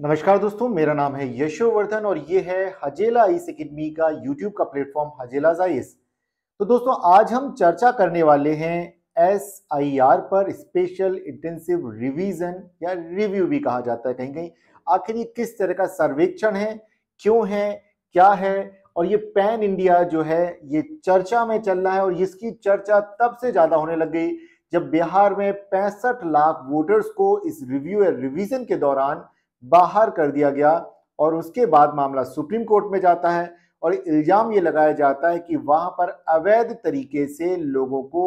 नमस्कार दोस्तों, मेरा नाम है यशोवर्धन और ये है हजेला आईएएस एकेडमी का यूट्यूब का प्लेटफॉर्म हजेला आईएएस। तो दोस्तों, आज हम चर्चा करने वाले हैं एसआईआर पर, स्पेशल इंटेंसिव रिवीजन या रिव्यू भी कहा जाता है कहीं कहीं। आखिर ये किस तरह का सर्वेक्षण है, क्यों है, क्या है, और ये पैन इंडिया जो है ये चर्चा में चल रहा है। और इसकी चर्चा तब से ज्यादा होने लग गई जब बिहार में 65 लाख वोटर्स को इस रिव्यू या रिवीजन के दौरान बाहर कर दिया गया और उसके बाद मामला सुप्रीम कोर्ट में जाता है और इल्जाम ये लगाया जाता है कि वहां पर अवैध तरीके से लोगों को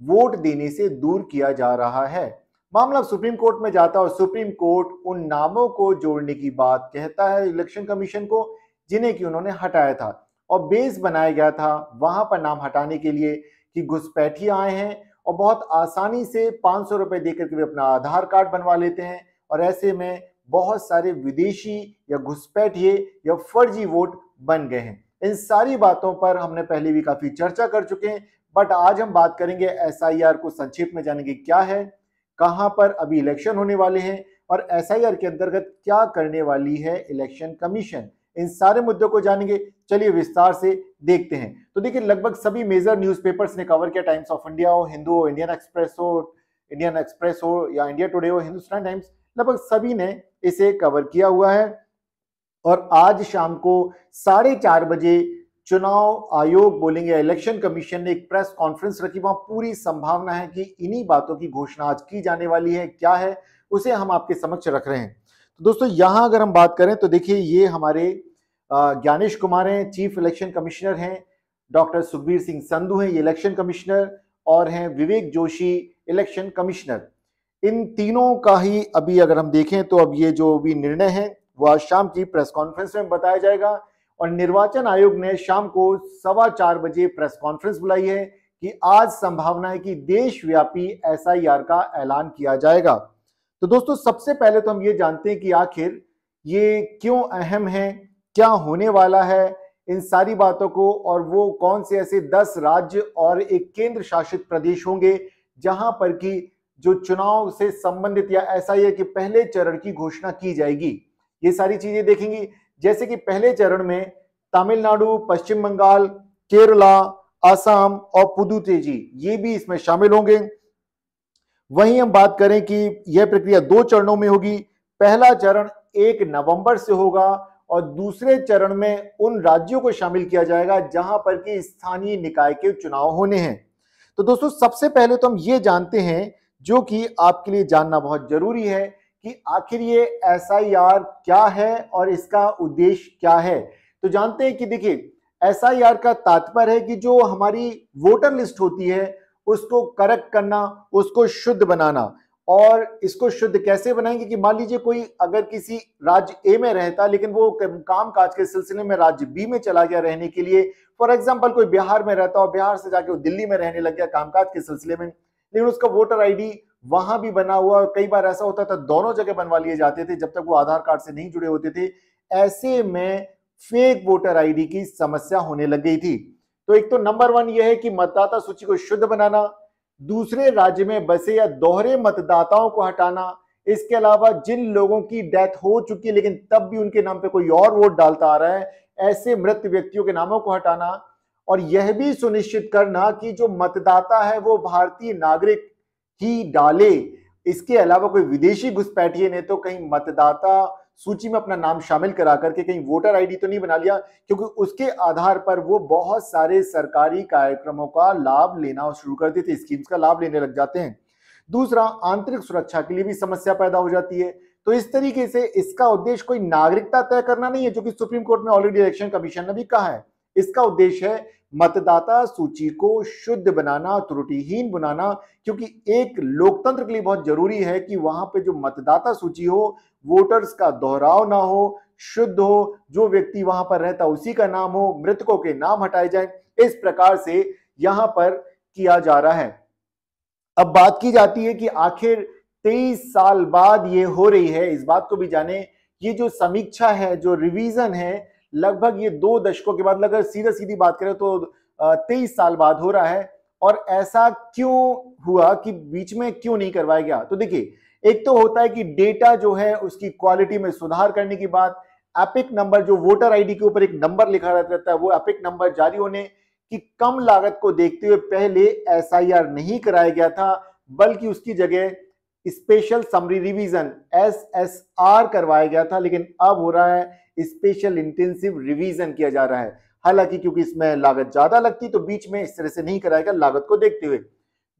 वोट देने से दूर किया जा रहा है। मामला सुप्रीम कोर्ट में जाता है और सुप्रीम कोर्ट उन नामों को जोड़ने की बात कहता है इलेक्शन कमीशन को, जिन्हें कि उन्होंने हटाया था और बेस बनाया गया था वहां पर नाम हटाने के लिए कि घुसपैठिए आए हैं और बहुत आसानी से 500 रुपए देकर के वे अपना आधार कार्ड बनवा लेते हैं। और ऐसे में बहुत सारे विदेशी या घुसपैठिए या फर्जी वोट बन गए हैं। इन सारी बातों पर हमने पहले भी काफी चर्चा कर चुके हैं, बट आज हम बात करेंगे एसआईआर को संक्षेप में जानेंगे क्या है, कहां पर अभी इलेक्शन होने वाले हैं और एसआईआर के अंतर्गत क्या करने वाली है इलेक्शन कमीशन। इन सारे मुद्दों को जानेंगे, चलिए विस्तार से देखते हैं। तो देखिए, लगभग सभी मेजर न्यूज़पेपर्स ने कवर किया, टाइम्स ऑफ इंडिया हो, हिंदू हो, इंडियन एक्सप्रेस हो या इंडिया टुडे हो, हिंदुस्तान टाइम्स, लगभग सभी ने इसे कवर किया हुआ है। और आज शाम को 4:30 बजे चुनाव आयोग बोलेंगे, इलेक्शन कमीशन ने एक प्रेस कॉन्फ्रेंस रखी, वहां पूरी संभावना है कि इन्हीं बातों की घोषणा आज की जाने वाली है। क्या है उसे हम आपके समक्ष रख रहे हैं। तो दोस्तों, यहां अगर हम बात करें तो देखिए, ये हमारे ज्ञानेश कुमार हैं, चीफ इलेक्शन कमिश्नर हैं, डॉक्टर सुखबीर सिंह संधू हैं, ये इलेक्शन कमिश्नर, और हैं विवेक जोशी, इलेक्शन कमिश्नर। इन तीनों का ही अभी अगर हम देखें तो अब ये जो भी निर्णय है वो आज शाम की प्रेस कॉन्फ्रेंस में बताया जाएगा। और निर्वाचन आयोग ने शाम को 4:15 बजे प्रेस कॉन्फ्रेंस बुलाई है कि आज संभावना है कि देशव्यापी एसआईआर का ऐलान किया जाएगा। तो दोस्तों, सबसे पहले तो हम ये जानते हैं कि आखिर ये क्यों अहम है, क्या होने वाला है, इन सारी बातों को, और वो कौन से ऐसे 10 राज्य और एक केंद्र शासित प्रदेश होंगे जहां पर कि जो चुनाव से संबंधित या एसआईआर के पहले चरण की घोषणा की जाएगी। ये सारी चीजें देखेंगी, जैसे कि पहले चरण में तमिलनाडु, पश्चिम बंगाल, केरला, असम और पुदुचेरी ये भी इसमें शामिल होंगे। वहीं हम बात करें कि यह प्रक्रिया 2 चरणों में होगी। पहला चरण 1 नवंबर से होगा और दूसरे चरण में उन राज्यों को शामिल किया जाएगा जहां पर कि स्थानीय निकाय के चुनाव होने हैं। तो दोस्तों, सबसे पहले तो हम ये जानते हैं, जो कि आपके लिए जानना बहुत जरूरी है, कि आखिर ये एसआईआर क्या है और इसका उद्देश्य क्या है। तो जानते हैं कि देखिए, एसआईआर का तात्पर्य है कि जो हमारी वोटर लिस्ट होती है उसको करेक्ट करना, उसको शुद्ध बनाना। और इसको शुद्ध कैसे बनाएंगे कि मान लीजिए कोई अगर किसी राज्य ए में रहता लेकिन वो काम काज के सिलसिले में राज्य बी में चला गया रहने के लिए, फॉर एग्जाम्पल कोई बिहार में रहता और बिहार से जाके वो दिल्ली में रहने लग गया कामकाज के सिलसिले में, लेकिन उसका वोटर आईडी वहां भी बना हुआ, और कई बार ऐसा होता था दोनों जगह बनवा लिए जाते थे जब तक वो आधार कार्ड से नहीं जुड़े होते थे। ऐसे में फेक वोटर आईडी की समस्या होने लग गई थी। तो एक तो नंबर 1 ये है कि मतदाता सूची को शुद्ध बनाना, दूसरे राज्य में बसे या दोहरे मतदाताओं को हटाना, इसके अलावा जिन लोगों की डेथ हो चुकी है लेकिन तब भी उनके नाम पे कोई और वोट डालता आ रहा है, ऐसे मृत व्यक्तियों के नामों को हटाना, और यह भी सुनिश्चित करना कि जो मतदाता है वो भारतीय नागरिक ही डाले। इसके अलावा कोई विदेशी घुसपैठिए ने तो कहीं मतदाता सूची में अपना नाम शामिल करा करके कहीं वोटर आईडी तो नहीं बना लिया, क्योंकि उसके आधार पर वो बहुत सारे सरकारी कार्यक्रमों का लाभ लेना शुरू कर देते, स्कीम्स का लाभ लेने लग जाते हैं। दूसरा, आंतरिक सुरक्षा के लिए भी समस्या पैदा हो जाती है। तो इस तरीके से इसका उद्देश्य कोई नागरिकता तय करना नहीं है, जो कि सुप्रीम कोर्ट में ऑलरेडी इलेक्शन कमीशन ने भी कहा है। इसका उद्देश्य है मतदाता सूची को शुद्ध बनाना, त्रुटिहीन बनाना, क्योंकि एक लोकतंत्र के लिए बहुत जरूरी है कि वहां पे जो मतदाता सूची हो, वोटर्स का दोहराव ना हो, शुद्ध हो, जो व्यक्ति वहां पर रहता उसी का नाम हो, मृतकों के नाम हटाए जाए। इस प्रकार से यहां पर किया जा रहा है। अब बात की जाती है कि आखिर 23 साल बाद ये हो रही है, इस बात को भी जाने। ये जो समीक्षा है, जो रिवीजन है, लगभग ये 2 दशकों के बाद, अगर सीधा सीधी बात करें तो 23 साल बाद हो रहा है। और ऐसा क्यों हुआ कि बीच में क्यों नहीं करवाया गया? तो देखिए, एक तो होता है कि डेटा जो है उसकी क्वालिटी में सुधार करने की बात, एपिक नंबर जो वोटर आईडी के ऊपर एक नंबर लिखा रहता है वो एपिक नंबर जारी होने की कम लागत को देखते हुए पहले एसआईआर नहीं कराया गया था, बल्कि उसकी जगह स्पेशल समरी रिवीजन एसएसआर करवाया गया था, लेकिन अब हो रहा है स्पेशल इंटेंसिव रिवीजन किया जा रहा है। हालांकि क्योंकि इसमें लागत ज्यादा लगती तो बीच में इस तरह से नहीं कराएगा लागत को देखते हुए।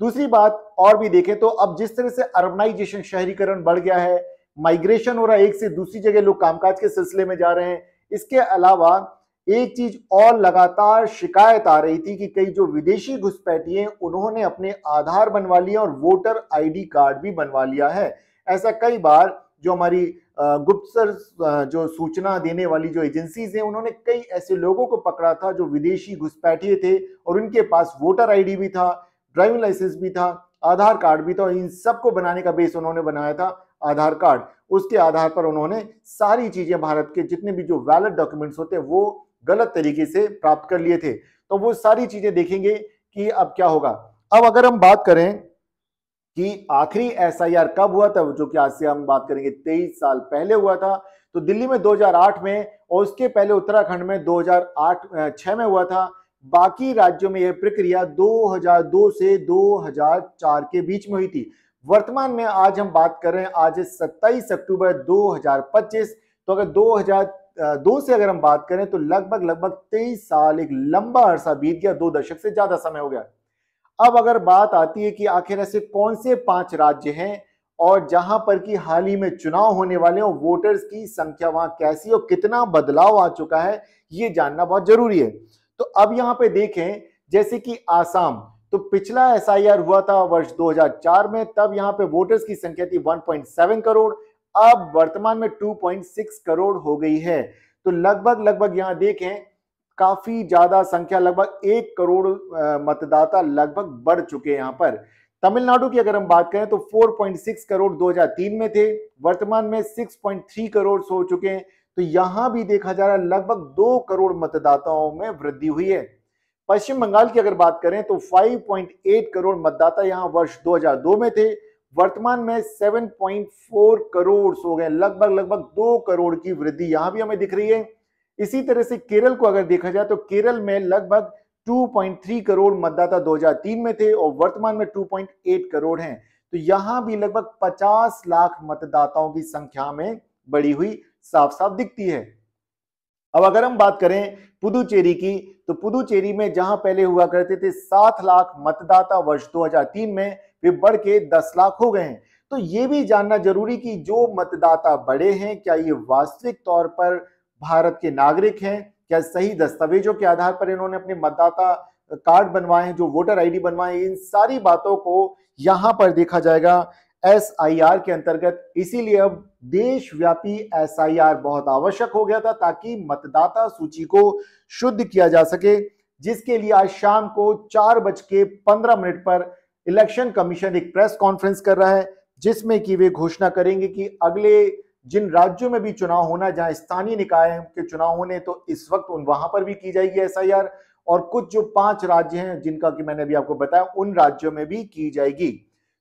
दूसरी बात और भी देखें तो अब जिस तरह से अर्बनाइजेशन शहरीकरण बढ़ गया है, माइग्रेशन हो रहा है, एक से दूसरी जगह लोग कामकाज के सिलसिले में जा रहे हैं। इसके अलावा एक चीज और लगातार शिकायत आ रही थी कि कई जो विदेशी घुसपैठिए उन्होंने अपने आधार बनवा लिया और वोटर आईडी कार्ड भी बनवा लिया है। ऐसा कई बार जो हमारी गुप्तचर जो सूचना देने वाली जो एजेंसीज हैं उन्होंने कई ऐसे लोगों को पकड़ा था जो विदेशी घुसपैठिए थे और उनके पास वोटर आईडी भी था, ड्राइविंग लाइसेंस भी था, आधार कार्ड भी था, और इन सबको बनाने का बेस उन्होंने बनाया था आधार कार्ड। उसके आधार पर उन्होंने सारी चीजें भारत के जितने भी जो वैलिड डॉक्यूमेंट्स होते हैं वो गलत तरीके से प्राप्त कर लिए थे। तो वो सारी चीजें देखेंगे कि अब क्या होगा। अब अगर हम बात करें कि आखिरी एसआईआर कब हुआ था, जो कि आज से हम बात करेंगे 23 साल पहले हुआ था, तो दिल्ली में 2008 में और उसके पहले उत्तराखंड में 2006 में हुआ था। बाकी राज्यों में यह प्रक्रिया 2002 से 2004 के बीच में हुई थी। वर्तमान में आज हम बात कर रहे हैं, आज 27 अक्टूबर 2025। तो अगर 2002 से अगर हम बात करें तो लगभग 23 साल, एक लंबा अरसा बीत गया, 2 दशक से ज्यादा समय हो गया। अब अगर बात आती है कि आखिर ऐसे कौन से 5 राज्य हैं और जहां पर कि हाल ही में चुनाव होने वाले हैं, वोटर्स की संख्या वहां कैसी और कितना बदलाव आ चुका है, ये जानना बहुत जरूरी है। तो अब यहां पे देखें जैसे कि आसाम, तो पिछला एसआईआर हुआ था वर्ष 2004 में, तब यहां पे वोटर्स की संख्या थी 1.7 करोड़, अब वर्तमान में 2.6 करोड़ हो गई है। तो लगभग यहां देखें काफी ज्यादा संख्या, लगभग 1 करोड़ मतदाता लगभग बढ़ चुके हैं यहां पर। तमिलनाडु की अगर हम बात करें तो 4.6 करोड़ 2003 में थे, वर्तमान में 6.3 करोड़ हो चुके हैं। तो यहां भी देखा जा रहा है लगभग 2 करोड़ मतदाताओं में वृद्धि हुई है। पश्चिम बंगाल की अगर बात करें तो 5.8 करोड़ मतदाता यहां वर्ष 2002 में थे, वर्तमान में 7.4 करोड़ हो गए, लगभग 2 करोड़ की वृद्धि यहां भी हमें दिख रही है। इसी तरह से केरल को अगर देखा जाए तो केरल में लगभग 2.3 करोड़ मतदाता 2003 में थे और वर्तमान में 2.8 करोड़ हैं। तो यहां भी लगभग 50 लाख मतदाताओं की संख्या में बढ़ी हुई साफ साफ दिखती है। अब अगर हम बात करें पुदुचेरी की, तो पुदुचेरी में जहां पहले हुआ करते थे 7 लाख मतदाता वर्ष 2003 में, वे बढ़ के 10 लाख हो गए हैं। तो ये भी जानना जरूरी कि जो मतदाता बढ़े हैं क्या ये वास्तविक तौर पर भारत के नागरिक हैं, क्या सही दस्तावेजों के आधार पर इन्होंने अपने मतदाता कार्ड बनवाए, जो वोटर आईडी बनवाए, इन सारी बातों को यहां पर देखा जाएगा एसआईआर के अंतर्गत। इसीलिए अब देशव्यापी एसआईआर बहुत आवश्यक हो गया था ताकि मतदाता सूची को शुद्ध किया जा सके, जिसके लिए आज शाम को 4:15 पर इलेक्शन कमीशन एक प्रेस कॉन्फ्रेंस कर रहा है, जिसमें कि वे घोषणा करेंगे कि अगले जिन राज्यों में भी चुनाव होना, जहां स्थानीय निकाय के चुनाव होने, तो इस वक्त वहां पर भी की जाएगी एसआईआर, और कुछ जो 5 राज्य हैं जिनका कि मैंने अभी आपको बताया, उन राज्यों में भी की जाएगी।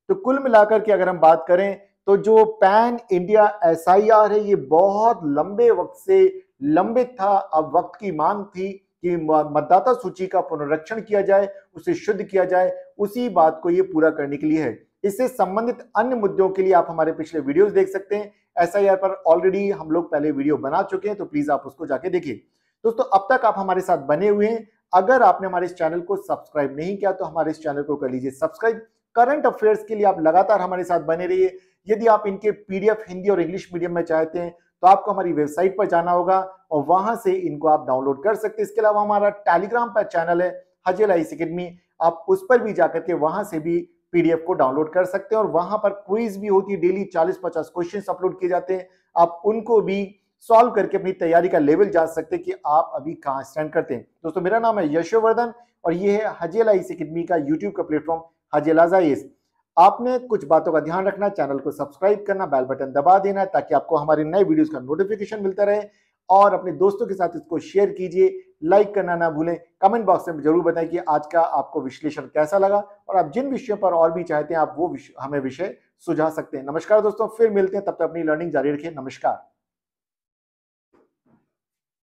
तो कुल मिलाकर के अगर हम बात करें तो जो पैन इंडिया एसआईआर है ये बहुत लंबे वक्त से लंबित था। अब वक्त की मांग थी कि मतदाता सूची का पुनरीक्षण किया जाए, उसे शुद्ध किया जाए, उसी बात को ये पूरा करने के लिए है। इससे संबंधित अन्य मुद्दों के लिए आप हमारे पिछले वीडियोस देख सकते हैं। एसआईआर पर ऑलरेडी हम लोग पहले वीडियो बना चुके हैं, तो प्लीज आप उसको जाके देखिए। दोस्तों, अब तक आप हमारे साथ बने हुए हैं। अगर आपने हमारे इस चैनल को सब्सक्राइब नहीं किया तो हमारे इस चैनल को कर लीजिए सब्सक्राइब। करंट अफेयर्स के लिए आप लगातार हमारे साथ बने रहिए। यदि आप इनके पीडीएफ हिंदी और इंग्लिश मीडियम में चाहते हैं तो आपको हमारी वेबसाइट पर जाना होगा और वहां से इनको आप डाउनलोड कर सकते हैं। इसके अलावा हमारा टेलीग्राम पर चैनल है हजेला ईस अकेडमी, आप उस पर भी जाकर के वहां से भी पीडीएफ को डाउनलोड कर सकते हैं और वहां पर क्विज भी होती है, डेली 40-50 क्वेश्चन अपलोड किए जाते हैं। आप उनको भी सॉल्व करके अपनी तैयारी का लेवल जान सकते हैं कि आप अभी कहां स्टैंड करते हैं। दोस्तों, मेरा नाम है यशोवर्धन और ये है हजेला ईस अकेडमी का यूट्यूब का प्लेटफॉर्म हजेला जाइस। आपने कुछ बातों का ध्यान रखना, चैनल को सब्सक्राइब करना, बेल बटन दबा देना ताकि आपको हमारे नए वीडियोस का नोटिफिकेशन मिलता रहे, और अपने दोस्तों के साथ इसको शेयर कीजिए लाइक करना ना भूलें। कमेंट बॉक्स में जरूर बताएं कि आज का आपको विश्लेषण कैसा लगा और आप जिन विषयों पर और भी चाहते हैं आप वो हमें विषय सुझा सकते हैं। नमस्कार दोस्तों, फिर मिलते हैं, तब तक अपनी लर्निंग जारी रखिए। नमस्कार।